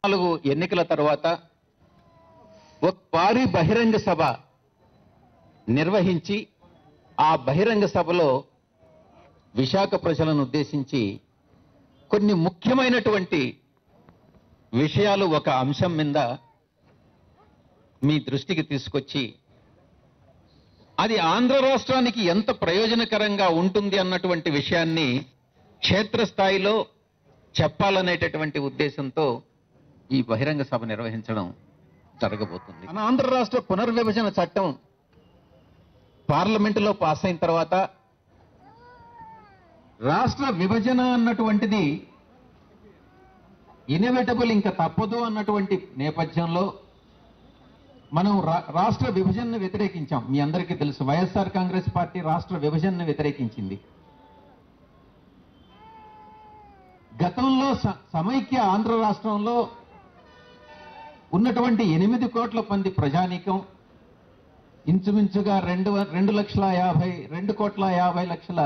4 ఎన్నికల తర్వాత ఒక భారీ బహిరంగ సభ నిర్వహించి ఆ బహిరంగ సభలో విశాఖ ప్రజలను ఉద్దేశించి కొన్ని ముఖ్యమైనటువంటి విషయాలు ఒక అంశం మీద మీ దృష్టికి తీసుకొచ్చి అది ఆంధ్ర రాష్ట్రానికి ఎంత ప్రయోజనకరంగా ఉంటుంది అన్నటువంటి విషయాన్ని క్షేత్రస్థాయిలో చెప్పాలనేటటువంటి ఉద్దేశంతో ఈ బహిరంగ సభ నిర్వహించడం జరగబోతుంది. మన ఆంధ్ర రాష్ట్ర పునర్విభజన చట్టం పార్లమెంటులో పాస్ అయిన తర్వాత రాష్ట్ర విభజన అన్నటువంటిది ఇన్ఎవిటబుల్, ఇంకా తప్పదు అన్నటువంటి నేపథ్యంలో మనం రాష్ట్ర విభజనను వ్యతిరేకించాం. మీ అందరికీ తెలుసు, వైఎస్ఆర్ కాంగ్రెస్ పార్టీ రాష్ట్ర విభజనను వ్యతిరేకించింది. గతంలో సమైక్య ఆంధ్ర రాష్ట్రంలో ఉన్నటువంటి 8 కోట్ల మంది ప్రజానీకం ఇంచుమించుగా 2 కోట్ల 50 లక్షల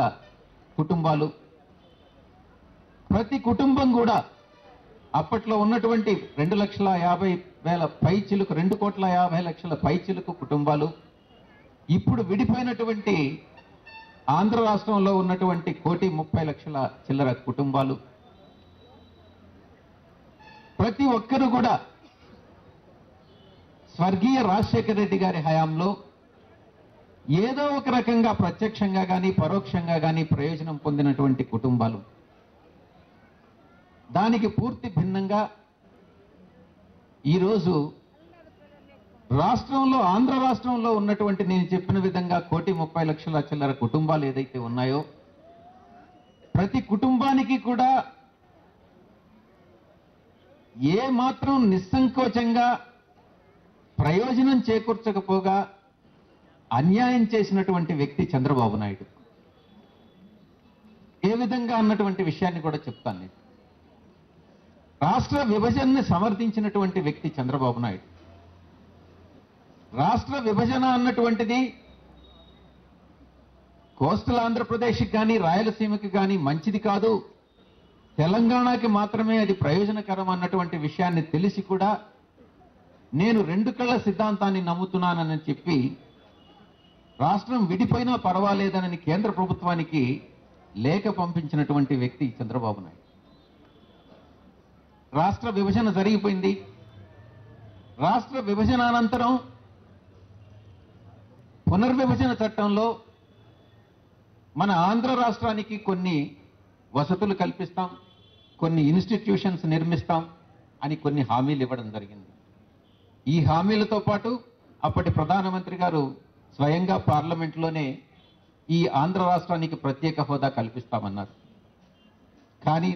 కుటుంబాలు, ప్రతి కుటుంబం కూడా అప్పట్లో ఉన్నటువంటి 2,50,000 పైచిలుకు 2 కోట్ల 50 లక్షల పైచిలుకు కుటుంబాలు ఇప్పుడు విడిపోయినటువంటి ఆంధ్ర రాష్ట్రంలో ఉన్నటువంటి 1,30 లక్షల చిల్లర కుటుంబాలు, ప్రతి ఒక్కరూ కూడా స్వర్గీయ రాజశేఖర రెడ్డి గారి హయాంలో ఏదో ఒక రకంగా ప్రత్యక్షంగా కానీ పరోక్షంగా కానీ ప్రయోజనం పొందినటువంటి కుటుంబాలు. దానికి పూర్తి భిన్నంగా ఈరోజు రాష్ట్రంలో ఆంధ్ర రాష్ట్రంలో ఉన్నటువంటి నేను చెప్పిన విధంగా 1,30 లక్షల చిల్లర కుటుంబాలు ఏదైతే ఉన్నాయో ప్రతి కుటుంబానికి కూడా ఏ మాత్రం నిస్సంకోచంగా ప్రయోజనం చేకూర్చకపోగా అన్యాయం చేసినటువంటి వ్యక్తి చంద్రబాబు నాయుడు. ఏ విధంగా అన్నటువంటి విషయాన్ని కూడా చెప్తాను. నేను రాష్ట్ర విభజనని సమర్థించినటువంటి వ్యక్తి చంద్రబాబు నాయుడు. రాష్ట్ర విభజన అన్నటువంటిది కోస్టల్ ఆంధ్రప్రదేశ్కి కానీ రాయలసీమకి కానీ మంచిది కాదు, తెలంగాణకి మాత్రమే అది ప్రయోజనకరం అన్నటువంటి విషయాన్ని తెలిసి కూడా నేను 2 కళ్ళ సిద్ధాంతాన్ని నమ్ముతున్నానని చెప్పి రాష్ట్రం విడిపోయినా పర్వాలేదనని కేంద్ర ప్రభుత్వానికి లేఖ పంపించినటువంటి వ్యక్తి చంద్రబాబు నాయుడు. రాష్ట్ర విభజన జరిగిపోయింది. రాష్ట్ర విభజన అనంతరం పునర్విభజన చట్టంలో మన ఆంధ్ర రాష్ట్రానికి కొన్ని వసతులు కల్పిస్తాం, కొన్ని ఇన్స్టిట్యూషన్స్ నిర్మిస్తాం అని కొన్ని హామీలు ఇవ్వడం జరిగింది. ఈ హామీలతో పాటు అప్పటి ప్రధానమంత్రి గారు స్వయంగా పార్లమెంట్లోనే ఈ ఆంధ్ర రాష్ట్రానికి ప్రత్యేక హోదా కల్పిస్తామన్నారు. కానీ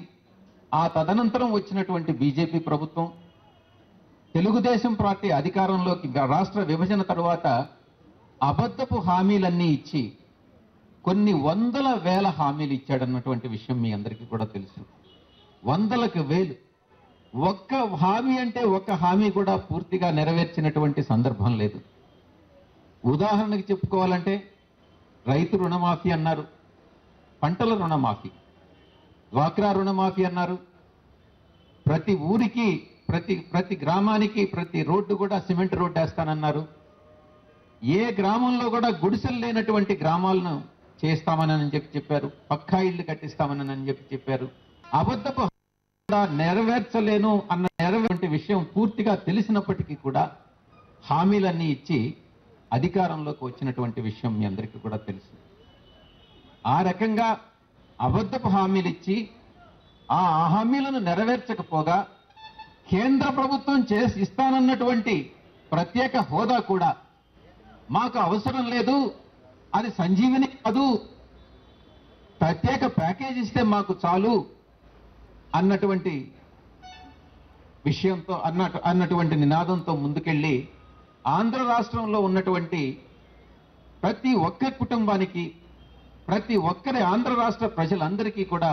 ఆ తదనంతరం వచ్చినటువంటి బీజేపీ ప్రభుత్వం, తెలుగుదేశం పార్టీ అధికారంలోకి రాష్ట్ర విభజన తరువాత అబద్ధపు హామీలన్నీ ఇచ్చి కొన్ని వందల వేల హామీలు ఇచ్చాడన్నటువంటి విషయం మీ అందరికీ కూడా తెలుసు. వందలకు వేలు. ఒక్క హామీ అంటే ఒక్క హామీ కూడా పూర్తిగా నెరవేర్చినటువంటి సందర్భం లేదు. ఉదాహరణకు చెప్పుకోవాలంటే రైతు రుణమాఫీ అన్నారు, పంటల రుణమాఫీ, డ్వాక్రా రుణమాఫీ అన్నారు, ప్రతి ఊరికి ప్రతి గ్రామానికి ప్రతి రోడ్డు కూడా సిమెంట్ రోడ్డు వేస్తానన్నారు. ఏ గ్రామంలో కూడా గుడిసెలు లేనటువంటి గ్రామాలను చేస్తామని చెప్పారు, పక్కా ఇళ్లు కట్టిస్తామని చెప్పారు. అబద్ధపు నెరవేర్చలేను అన్న నెరవేర్చే విషయం పూర్తిగా తెలిసినప్పటికీ కూడా హామీలన్నీ ఇచ్చి అధికారంలోకి వచ్చినటువంటి విషయం మీ అందరికీ కూడా తెలుసు. ఆ రకంగా అబద్ధపు హామీలు ఇచ్చి ఆ హామీలను నెరవేర్చకపోగా కేంద్ర ప్రభుత్వం ఇస్తానన్నటువంటి ప్రత్యేక హోదా కూడా మాకు అవసరం లేదు, అది సంజీవిని కాదు, ప్రత్యేక ప్యాకేజ్ ఇస్తే మాకు చాలు అన్నటువంటి విషయంతో అన్నటువంటి నినాదంతో ముందుకెళ్ళి ఆంధ్ర రాష్ట్రంలో ఉన్నటువంటి ప్రతి ఒక్క కుటుంబానికి, ప్రతి ఒక్కరి ఆంధ్ర రాష్ట్ర ప్రజలందరికీ కూడా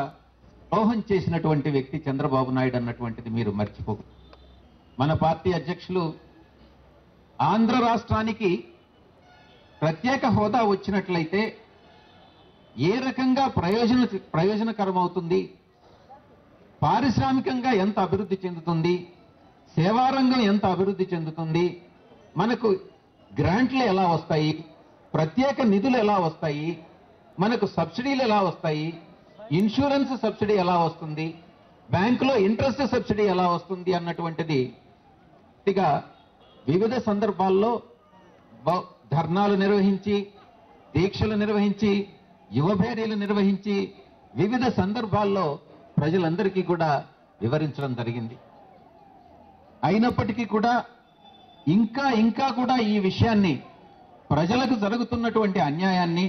ద్రోహం చేసినటువంటి వ్యక్తి చంద్రబాబు నాయుడు అన్నటువంటిది మీరు మర్చిపోకూడదు. మన పార్టీ అధ్యక్షులు ఆంధ్ర రాష్ట్రానికి ప్రత్యేక హోదా వచ్చినట్లయితే ఏ రకంగా ప్రయోజనకరం అవుతుంది, పారిశ్రామికంగా ఎంత అభివృద్ధి చెందుతుంది, సేవారంగం ఎంత అభివృద్ధి చెందుతుంది, మనకు గ్రాంట్లు ఎలా వస్తాయి, ప్రత్యేక నిధులు ఎలా వస్తాయి, మనకు సబ్సిడీలు ఎలా వస్తాయి, ఇన్సూరెన్స్ సబ్సిడీ ఎలా వస్తుంది, బ్యాంకులో ఇంట్రెస్ట్ సబ్సిడీ ఎలా వస్తుంది అన్నటువంటిది ఇక వివిధ సందర్భాల్లో ధర్నాలు నిర్వహించి, దీక్షలు నిర్వహించి, యువభేరీలు నిర్వహించి వివిధ సందర్భాల్లో ప్రజలందరికీ కూడా వివరించడం జరిగింది. అయినప్పటికీ కూడా ఇంకా కూడా ఈ విషయాన్ని, ప్రజలకు జరుగుతున్నటువంటి అన్యాయాన్ని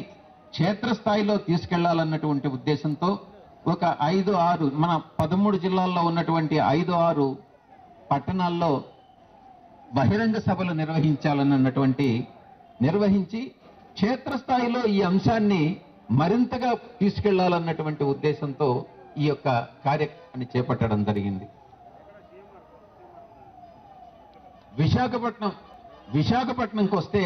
క్షేత్రస్థాయిలో తీసుకెళ్లాలన్నటువంటి ఉద్దేశంతో ఒక 5-6 మన 13 జిల్లాల్లో ఉన్నటువంటి 5-6 పట్టణాల్లో బహిరంగ సభలు నిర్వహించి క్షేత్రస్థాయిలో ఈ అంశాన్ని మరింతగా తీసుకెళ్లాలన్నటువంటి ఉద్దేశంతో ఈ యొక్క కార్యక్రమాన్ని చేపట్టడం జరిగింది. విశాఖపట్నంకి వస్తే,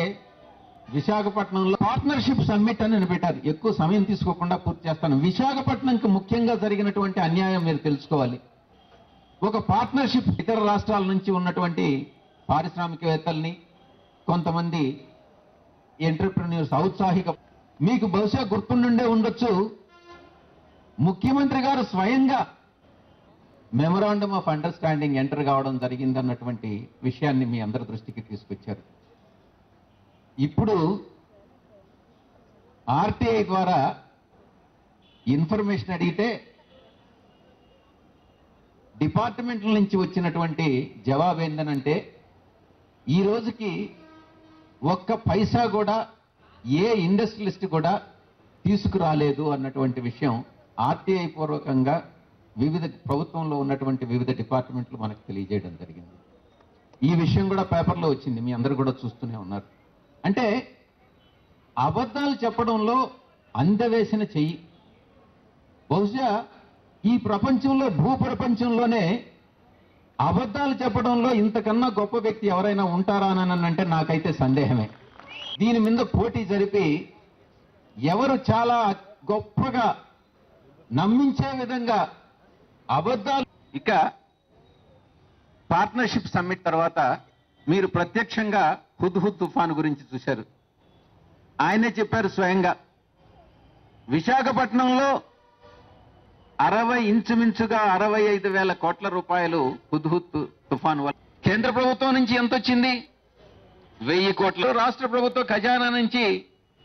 విశాఖపట్నంలో పార్ట్నర్షిప్ సమ్మిట్ అని పెట్టారు. ఎక్కువ సమయం తీసుకోకుండా పూర్తి చేస్తాను. విశాఖపట్నంకి ముఖ్యంగా జరిగినటువంటి అన్యాయం మీరు తెలుసుకోవాలి. ఒక పార్ట్నర్షిప్ ఇతర రాష్ట్రాల నుంచి ఉన్నటువంటి పారిశ్రామికవేత్తల్ని, కొంతమంది ఎంటర్ప్రెన్యూర్స్, ఔత్సాహిక, మీకు బహుశా గుర్తుండే ఉండొచ్చు, ముఖ్యమంత్రి గారు స్వయంగా మెమరాండమ్ ఆఫ్ అండర్స్టాండింగ్ ఎంటర్ కావడం జరిగిందన్నటువంటి విషయాన్ని మీ అందరి దృష్టికి తీసుకొచ్చారు. ఇప్పుడు ఆర్టీఐ ద్వారా ఇన్ఫర్మేషన్ అడిగితే డిపార్ట్మెంట్ల నుంచి వచ్చినటువంటి జవాబు ఏంటనంటే, ఈ రోజుకి ఒక్క పైసా కూడా ఏ ఇండస్ట్రియలిస్ట్ కూడా తీసుకురాలేదు అన్నటువంటి విషయం ఆర్టీఐ పూర్వకంగా ప్రభుత్వంలో ఉన్నటువంటి వివిధ డిపార్ట్మెంట్లు మనకు తెలియజేయడం జరిగింది. ఈ విషయం కూడా పేపర్లో వచ్చింది, మీ అందరూ కూడా చూస్తూనే ఉన్నారు. అంటే అబద్ధాలు చెప్పడంలో అందవేసిన చెయ్యి. బహుశా ఈ ప్రపంచంలో, భూప్రపంచంలోనే అబద్ధాలు చెప్పడంలో ఇంతకన్నా గొప్ప వ్యక్తి ఎవరైనా ఉంటారా అని అంటే నాకైతే సందేహమే. దీని మీద పోటీ జరిపి ఎవరు చాలా గొప్పగా నమ్మించే విధంగా అబద్ధాలు. ఇక పార్ట్నర్షిప్ సమ్మిట్ తర్వాత మీరు ప్రత్యక్షంగా హుద్హుద్ తుఫాను గురించి చూశారు. ఆయనే చెప్పారు స్వయంగా, విశాఖపట్నంలో ఇంచుమించుగా 65,000 కోట్ల రూపాయలు హుద్హుద్ తుఫాను వల్ల. కేంద్ర ప్రభుత్వం నుంచి ఎంత వచ్చింది? 1000 కోట్లు. రాష్ట్ర ప్రభుత్వ ఖజానా నుంచి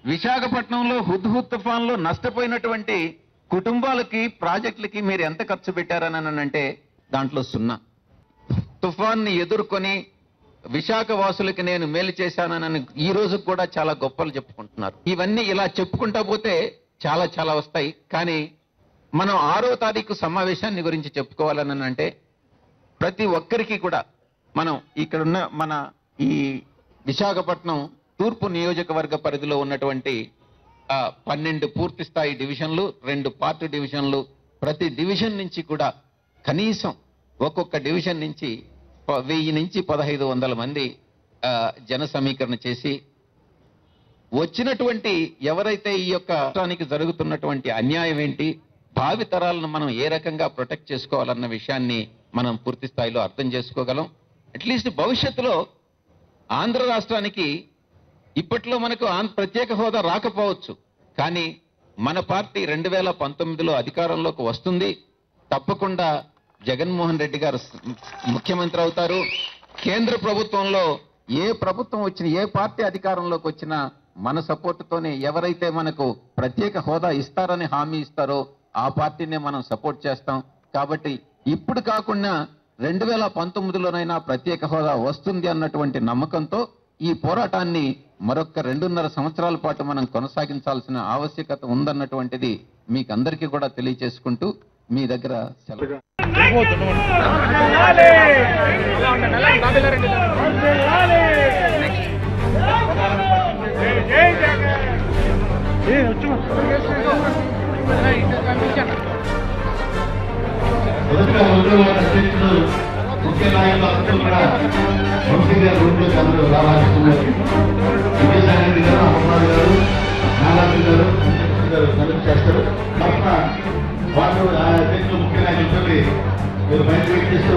విశాఖపట్నంలో హుద్హుద్ తుఫాన్లో నష్టపోయినటువంటి కుటుంబాలకి, ప్రాజెక్టులకి మీరు ఎంత ఖర్చు పెట్టారని అంటే దాంట్లో 0. తుఫాన్ని ఎదుర్కొని విశాఖ వాసులకి నేను మేలు చేశానని ఈ రోజు కూడా చాలా గొప్పలు చెప్పుకుంటున్నారు. ఇవన్నీ ఇలా చెప్పుకుంటా పోతే చాలా వస్తాయి. కానీ మనం 6వ తారీఖు సమావేశాన్ని గురించి చెప్పుకోవాలని అంటే, ప్రతి ఒక్కరికి కూడా మనం ఇక్కడున్న మన ఈ విశాఖపట్నం తూర్పు నియోజకవర్గ పరిధిలో ఉన్నటువంటి 12 పూర్తి స్థాయి డివిజన్లు, 2 పార్ట్ డివిజన్లు, ప్రతి డివిజన్ నుంచి కూడా కనీసం ఒక్కొక్క డివిజన్ నుంచి 1000 నుంచి 1500 మంది జన సమీకరణ చేసి వచ్చినటువంటి ఎవరైతే ఈ యొక్క రాష్ట్రానికి జరుగుతున్నటువంటి అన్యాయం ఏంటి, భావి తరాలను మనం ఏ రకంగా ప్రొటెక్ట్ చేసుకోవాలన్న విషయాన్ని మనం పూర్తి స్థాయిలో అర్థం చేసుకోగలం. అట్లీస్ట్ భవిష్యత్తులో ఆంధ్ర రాష్ట్రానికి ఇప్పట్లో మనకు ప్రత్యేక హోదా రాకపోవచ్చు, కానీ మన పార్టీ 2019లో అధికారంలోకి వస్తుంది. తప్పకుండా జగన్మోహన్ రెడ్డి గారు ముఖ్యమంత్రి అవుతారు. కేంద్ర ప్రభుత్వంలో ఏ ప్రభుత్వం వచ్చినా, ఏ పార్టీ అధికారంలోకి వచ్చినా మన సపోర్టుతోనే, ఎవరైతే మనకు ప్రత్యేక హోదా ఇస్తారని హామీ ఇస్తారో ఆ పార్టీనే మనం సపోర్ట్ చేస్తాం. కాబట్టి ఇప్పుడు కాకుండా 2019లోనైనా ప్రత్యేక హోదా వస్తుంది అన్నటువంటి నమ్మకంతో ఈ పోరాటాన్ని మరొక 2.5 సంవత్సరాల పాటు మనం కొనసాగించాల్సిన ఆవశ్యకత ఉందన్నటువంటిది మీకు అందరికీ కూడా తెలియజేసుకుంటూ మీ దగ్గర సెలవు. ముఖ్య నాయకులు కూడా వంశీ గారు రోడ్లు అందరూ రావాల్స్తున్నారు. విజయసాయి గారు, అమ్మవారి గారు, నాగార్జున గారు కలిపి చేస్తారు. తప్ప వాళ్ళు ముఖ్య నాయకులతో మీరు బయట వెయిట్ చేస్తూ